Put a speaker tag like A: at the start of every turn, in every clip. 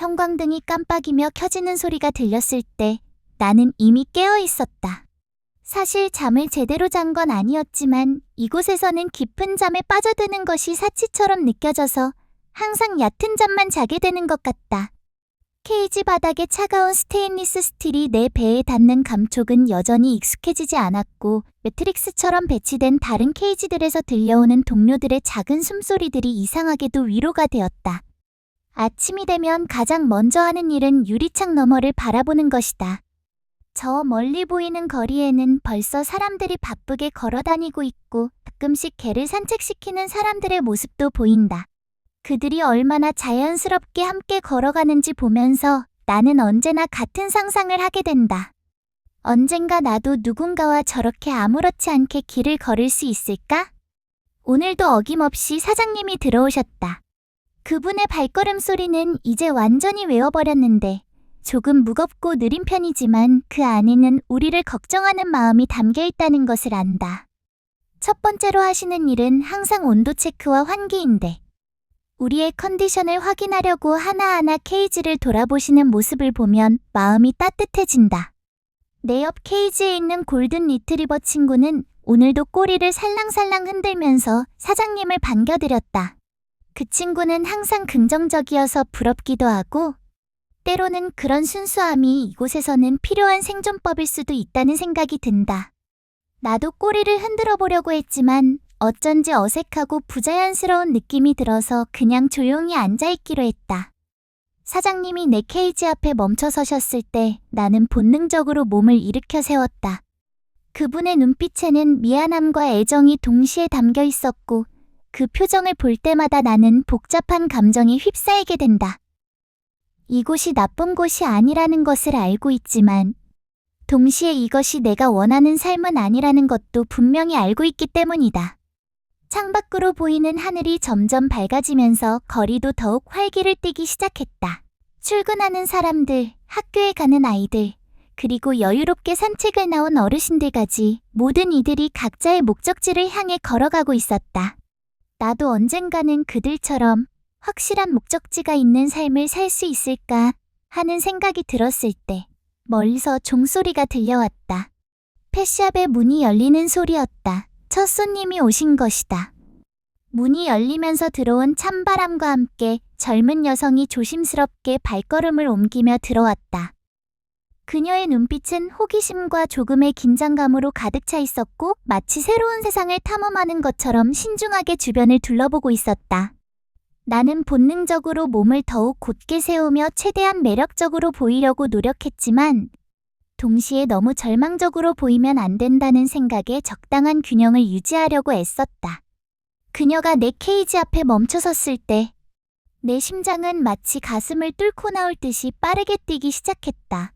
A: 형광등이 깜빡이며 켜지는 소리가 들렸을 때 나는 이미 깨어 있었다. 사실 잠을 제대로 잔 건 아니었지만 이곳에서는 깊은 잠에 빠져드는 것이 사치처럼 느껴져서 항상 얕은 잠만 자게 되는 것 같다. 케이지 바닥에 차가운 스테인리스 스틸이 내 배에 닿는 감촉은 여전히 익숙해지지 않았고 매트릭스처럼 배치된 다른 케이지들에서 들려오는 동료들의 작은 숨소리들이 이상하게도 위로가 되었다. 아침이 되면 가장 먼저 하는 일은 유리창 너머를 바라보는 것이다. 저 멀리 보이는 거리에는 벌써 사람들이 바쁘게 걸어다니고 있고 가끔씩 개를 산책시키는 사람들의 모습도 보인다. 그들이 얼마나 자연스럽게 함께 걸어가는지 보면서 나는 언제나 같은 상상을 하게 된다. 언젠가 나도 누군가와 저렇게 아무렇지 않게 길을 걸을 수 있을까? 오늘도 어김없이 사장님이 들어오셨다. 그분의 발걸음 소리는 이제 완전히 외워버렸는데 조금 무겁고 느린 편이지만 그 안에는 우리를 걱정하는 마음이 담겨 있다는 것을 안다. 첫 번째로 하시는 일은 항상 온도 체크와 환기인데 우리의 컨디션을 확인하려고 하나하나 케이지를 돌아보시는 모습을 보면 마음이 따뜻해진다. 내 옆 케이지에 있는 골든 리트리버 친구는 오늘도 꼬리를 살랑살랑 흔들면서 사장님을 반겨드렸다. 그 친구는 항상 긍정적이어서 부럽기도 하고 때로는 그런 순수함이 이곳에서는 필요한 생존법일 수도 있다는 생각이 든다. 나도 꼬리를 흔들어 보려고 했지만 어쩐지 어색하고 부자연스러운 느낌이 들어서 그냥 조용히 앉아있기로 했다. 사장님이 내 케이지 앞에 멈춰 서셨을 때 나는 본능적으로 몸을 일으켜 세웠다. 그분의 눈빛에는 미안함과 애정이 동시에 담겨 있었고 그 표정을 볼 때마다 나는 복잡한 감정에 휩싸이게 된다. 이곳이 나쁜 곳이 아니라는 것을 알고 있지만 동시에 이것이 내가 원하는 삶은 아니라는 것도 분명히 알고 있기 때문이다. 창밖으로 보이는 하늘이 점점 밝아지면서 거리도 더욱 활기를 띠기 시작했다. 출근하는 사람들, 학교에 가는 아이들, 그리고 여유롭게 산책을 나온 어르신들까지 모든 이들이 각자의 목적지를 향해 걸어가고 있었다. 나도 언젠가는 그들처럼 확실한 목적지가 있는 삶을 살 수 있을까 하는 생각이 들었을 때 멀리서 종소리가 들려왔다. 펫샵의 문이 열리는 소리였다. 첫 손님이 오신 것이다. 문이 열리면서 들어온 찬바람과 함께 젊은 여성이 조심스럽게 발걸음을 옮기며 들어왔다. 그녀의 눈빛은 호기심과 조금의 긴장감으로 가득 차 있었고 마치 새로운 세상을 탐험하는 것처럼 신중하게 주변을 둘러보고 있었다. 나는 본능적으로 몸을 더욱 곧게 세우며 최대한 매력적으로 보이려고 노력했지만 동시에 너무 절망적으로 보이면 안 된다는 생각에 적당한 균형을 유지하려고 애썼다. 그녀가 내 케이지 앞에 멈춰섰을 때 내 심장은 마치 가슴을 뚫고 나올 듯이 빠르게 뛰기 시작했다.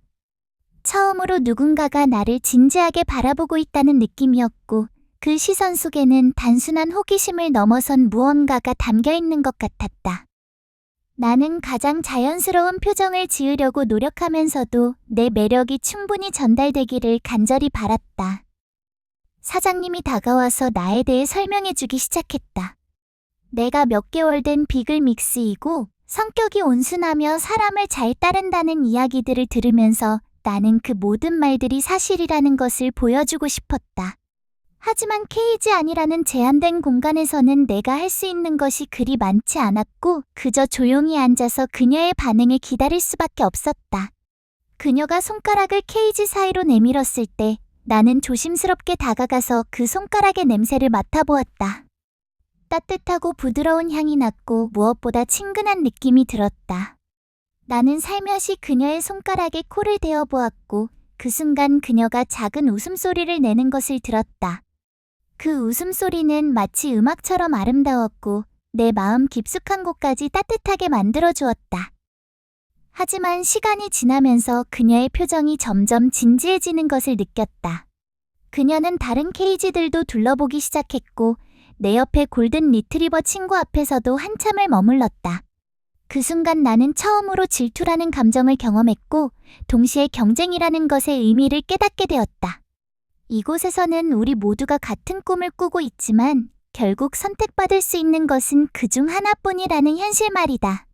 A: 처음으로 누군가가 나를 진지하게 바라보고 있다는 느낌이었고 그 시선 속에는 단순한 호기심을 넘어선 무언가가 담겨 있는 것 같았다. 나는 가장 자연스러운 표정을 지으려고 노력하면서도 내 매력이 충분히 전달되기를 간절히 바랐다. 사장님이 다가와서 나에 대해 설명해주기 시작했다. 내가 몇 개월 된 비글 믹스이고 성격이 온순하며 사람을 잘 따른다는 이야기들을 들으면서 나는 그 모든 말들이 사실이라는 것을 보여주고 싶었다. 하지만 케이지 안이라는 제한된 공간에서는 내가 할 수 있는 것이 그리 많지 않았고 그저 조용히 앉아서 그녀의 반응을 기다릴 수밖에 없었다. 그녀가 손가락을 케이지 사이로 내밀었을 때 나는 조심스럽게 다가가서 그 손가락의 냄새를 맡아보았다. 따뜻하고 부드러운 향이 났고 무엇보다 친근한 느낌이 들었다. 나는 살며시 그녀의 손가락에 코를 대어보았고 그 순간 그녀가 작은 웃음소리를 내는 것을 들었다. 그 웃음소리는 마치 음악처럼 아름다웠고 내 마음 깊숙한 곳까지 따뜻하게 만들어주었다. 하지만 시간이 지나면서 그녀의 표정이 점점 진지해지는 것을 느꼈다. 그녀는 다른 케이지들도 둘러보기 시작했고 내 옆에 골든 리트리버 친구 앞에서도 한참을 머물렀다. 그 순간 나는 처음으로 질투라는 감정을 경험했고 동시에 경쟁이라는 것의 의미를 깨닫게 되었다. 이곳에서는 우리 모두가 같은 꿈을 꾸고 있지만 결국 선택받을 수 있는 것은 그중 하나뿐이라는 현실 말이다.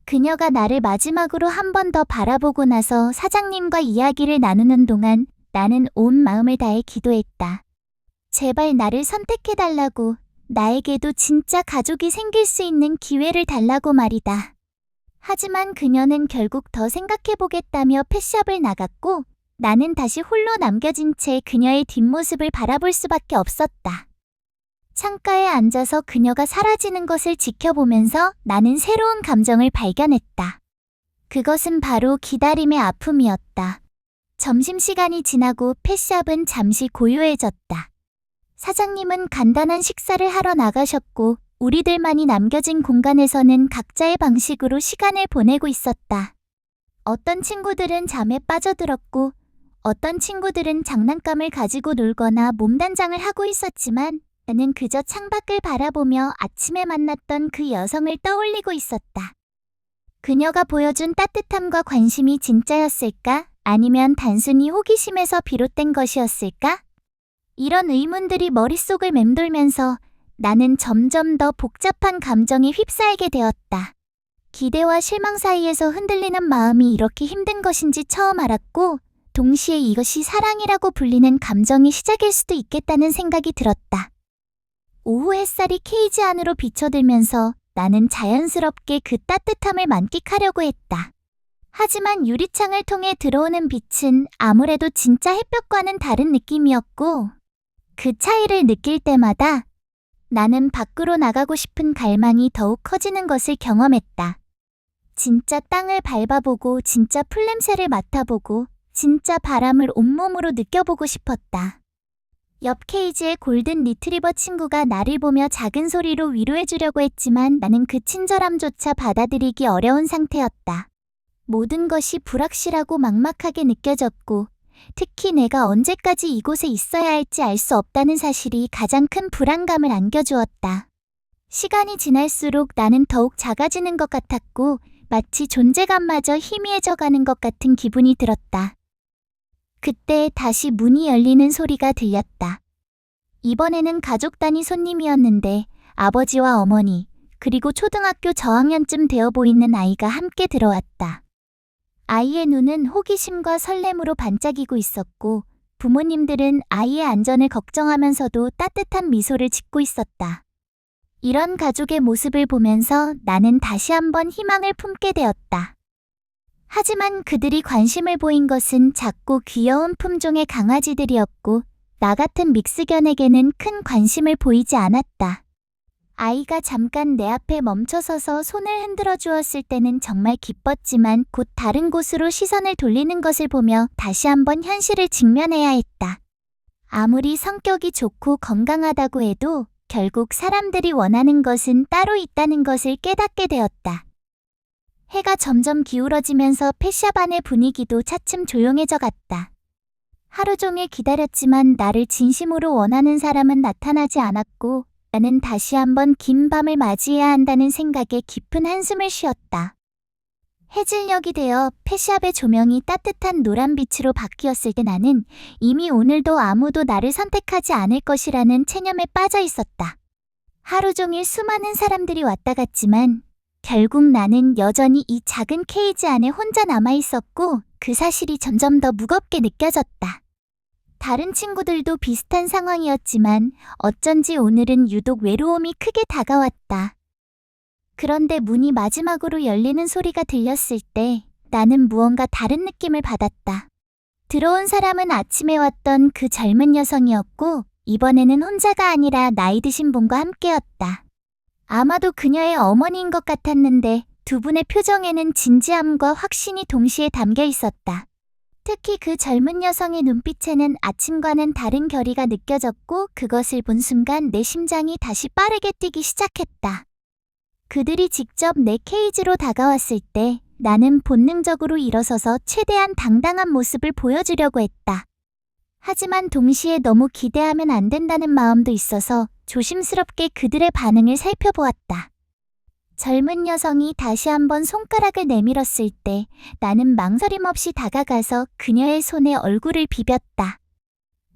A: 그녀가 나를 마지막으로 한 번 더 바라보고 나서 사장님과 이야기를 나누는 동안 나는 온 마음을 다해 기도했다. 제발 나를 선택해달라고, 나에게도 진짜 가족이 생길 수 있는 기회를 달라고 말이다. 하지만 그녀는 결국 더 생각해보겠다며 펫샵을 나갔고 나는 다시 홀로 남겨진 채 그녀의 뒷모습을 바라볼 수밖에 없었다. 창가에 앉아서 그녀가 사라지는 것을 지켜보면서 나는 새로운 감정을 발견했다. 그것은 바로 기다림의 아픔이었다. 점심시간이 지나고 펫샵은 잠시 고요해졌다. 사장님은 간단한 식사를 하러 나가셨고 우리들만이 남겨진 공간에서는 각자의 방식으로 시간을 보내고 있었다. 어떤 친구들은 잠에 빠져들었고 어떤 친구들은 장난감을 가지고 놀거나 몸단장을 하고 있었지만 나는 그저 창밖을 바라보며 아침에 만났던 그 여성을 떠올리고 있었다. 그녀가 보여준 따뜻함과 관심이 진짜였을까? 아니면 단순히 호기심에서 비롯된 것이었을까? 이런 의문들이 머릿속을 맴돌면서 나는 점점 더 복잡한 감정에 휩싸이게 되었다. 기대와 실망 사이에서 흔들리는 마음이 이렇게 힘든 것인지 처음 알았고, 동시에 이것이 사랑이라고 불리는 감정의 시작일 수도 있겠다는 생각이 들었다. 오후 햇살이 케이지 안으로 비춰들면서 나는 자연스럽게 그 따뜻함을 만끽하려고 했다. 하지만 유리창을 통해 들어오는 빛은 아무래도 진짜 햇볕과는 다른 느낌이었고, 그 차이를 느낄 때마다 나는 밖으로 나가고 싶은 갈망이 더욱 커지는 것을 경험했다. 진짜 땅을 밟아보고 진짜 풀냄새를 맡아보고 진짜 바람을 온몸으로 느껴보고 싶었다. 옆 케이지의 골든 리트리버 친구가 나를 보며 작은 소리로 위로해주려고 했지만 나는 그 친절함조차 받아들이기 어려운 상태였다. 모든 것이 불확실하고 막막하게 느껴졌고 특히 내가 언제까지 이곳에 있어야 할지 알 수 없다는 사실이 가장 큰 불안감을 안겨주었다. 시간이 지날수록 나는 더욱 작아지는 것 같았고 마치 존재감마저 희미해져가는 것 같은 기분이 들었다. 그때 다시 문이 열리는 소리가 들렸다. 이번에는 가족 단위 손님이었는데 아버지와 어머니 그리고 초등학교 저학년쯤 되어 보이는 아이가 함께 들어왔다. 아이의 눈은 호기심과 설렘으로 반짝이고 있었고 부모님들은 아이의 안전을 걱정하면서도 따뜻한 미소를 짓고 있었다. 이런 가족의 모습을 보면서 나는 다시 한번 희망을 품게 되었다. 하지만 그들이 관심을 보인 것은 작고 귀여운 품종의 강아지들이었고 나 같은 믹스견에게는 큰 관심을 보이지 않았다. 아이가 잠깐 내 앞에 멈춰서서 손을 흔들어 주었을 때는 정말 기뻤지만 곧 다른 곳으로 시선을 돌리는 것을 보며 다시 한번 현실을 직면해야 했다. 아무리 성격이 좋고 건강하다고 해도 결국 사람들이 원하는 것은 따로 있다는 것을 깨닫게 되었다. 해가 점점 기울어지면서 펫샵 안의 분위기도 차츰 조용해져 갔다. 하루 종일 기다렸지만 나를 진심으로 원하는 사람은 나타나지 않았고 나는 다시 한번 긴 밤을 맞이해야 한다는 생각에 깊은 한숨을 쉬었다. 해질녘이 되어 펫샵의 조명이 따뜻한 노란빛으로 바뀌었을 때 나는 이미 오늘도 아무도 나를 선택하지 않을 것이라는 체념에 빠져 있었다. 하루 종일 수많은 사람들이 왔다 갔지만 결국 나는 여전히 이 작은 케이지 안에 혼자 남아 있었고 그 사실이 점점 더 무겁게 느껴졌다. 다른 친구들도 비슷한 상황이었지만 어쩐지 오늘은 유독 외로움이 크게 다가왔다. 그런데 문이 마지막으로 열리는 소리가 들렸을 때 나는 무언가 다른 느낌을 받았다. 들어온 사람은 아침에 왔던 그 젊은 여성이었고 이번에는 혼자가 아니라 나이 드신 분과 함께였다. 아마도 그녀의 어머니인 것 같았는데 두 분의 표정에는 진지함과 확신이 동시에 담겨 있었다. 특히 그 젊은 여성의 눈빛에는 아침과는 다른 결의가 느껴졌고 그것을 본 순간 내 심장이 다시 빠르게 뛰기 시작했다. 그들이 직접 내 케이지로 다가왔을 때 나는 본능적으로 일어서서 최대한 당당한 모습을 보여주려고 했다. 하지만 동시에 너무 기대하면 안 된다는 마음도 있어서 조심스럽게 그들의 반응을 살펴보았다. 젊은 여성이 다시 한번 손가락을 내밀었을 때 나는 망설임 없이 다가가서 그녀의 손에 얼굴을 비볐다.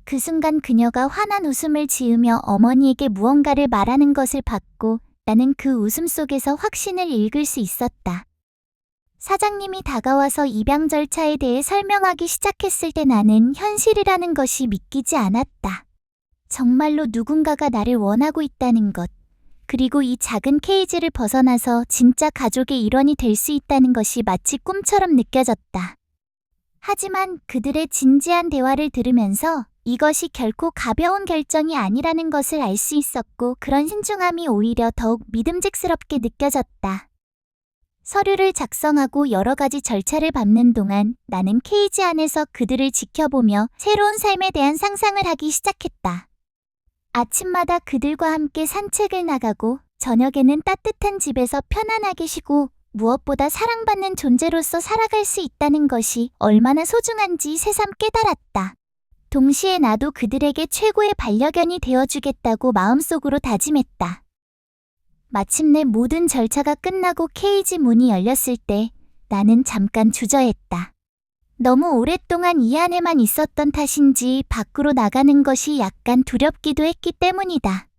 A: 그 순간 그녀가 환한 웃음을 지으며 어머니에게 무언가를 말하는 것을 봤고 나는 그 웃음 속에서 확신을 읽을 수 있었다. 사장님이 다가와서 입양 절차에 대해 설명하기 시작했을 때 나는 현실이라는 것이 믿기지 않았다. 정말로 누군가가 나를 원하고 있다는 것, 그리고 이 작은 케이지를 벗어나서 진짜 가족의 일원이 될 수 있다는 것이 마치 꿈처럼 느껴졌다. 하지만 그들의 진지한 대화를 들으면서 이것이 결코 가벼운 결정이 아니라는 것을 알 수 있었고, 그런 신중함이 오히려 더욱 믿음직스럽게 느껴졌다. 서류를 작성하고 여러 가지 절차를 밟는 동안 나는 케이지 안에서 그들을 지켜보며 새로운 삶에 대한 상상을 하기 시작했다. 아침마다 그들과 함께 산책을 나가고 저녁에는 따뜻한 집에서 편안하게 쉬고, 무엇보다 사랑받는 존재로서 살아갈 수 있다는 것이 얼마나 소중한지 새삼 깨달았다. 동시에 나도 그들에게 최고의 반려견이 되어주겠다고 마음속으로 다짐했다. 마침내 모든 절차가 끝나고 케이지 문이 열렸을 때 나는 잠깐 주저했다. 너무 오랫동안 이 안에만 있었던 탓인지 밖으로 나가는 것이 약간 두렵기도 했기 때문이다.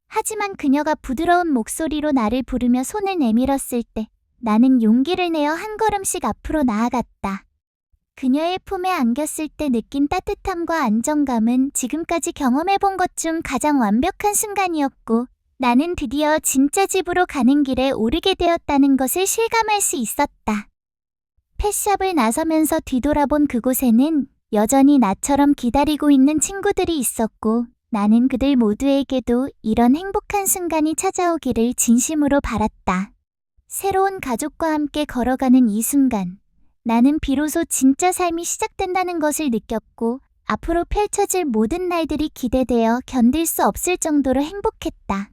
A: 하지만 그녀가 부드러운 목소리로 나를 부르며 손을 내밀었을 때 나는 용기를 내어 한 걸음씩 앞으로 나아갔다. 그녀의 품에 안겼을 때 느낀 따뜻함과 안정감은 지금까지 경험해본 것 중 가장 완벽한 순간이었고, 나는 드디어 진짜 집으로 가는 길에 오르게 되었다는 것을 실감할 수 있었다. 펫샵을 나서면서 뒤돌아본 그곳에는 여전히 나처럼 기다리고 있는 친구들이 있었고, 나는 그들 모두에게도 이런 행복한 순간이 찾아오기를 진심으로 바랐다. 새로운 가족과 함께 걸어가는 이 순간, 나는 비로소 진짜 삶이 시작된다는 것을 느꼈고, 앞으로 펼쳐질 모든 날들이 기대되어 견딜 수 없을 정도로 행복했다.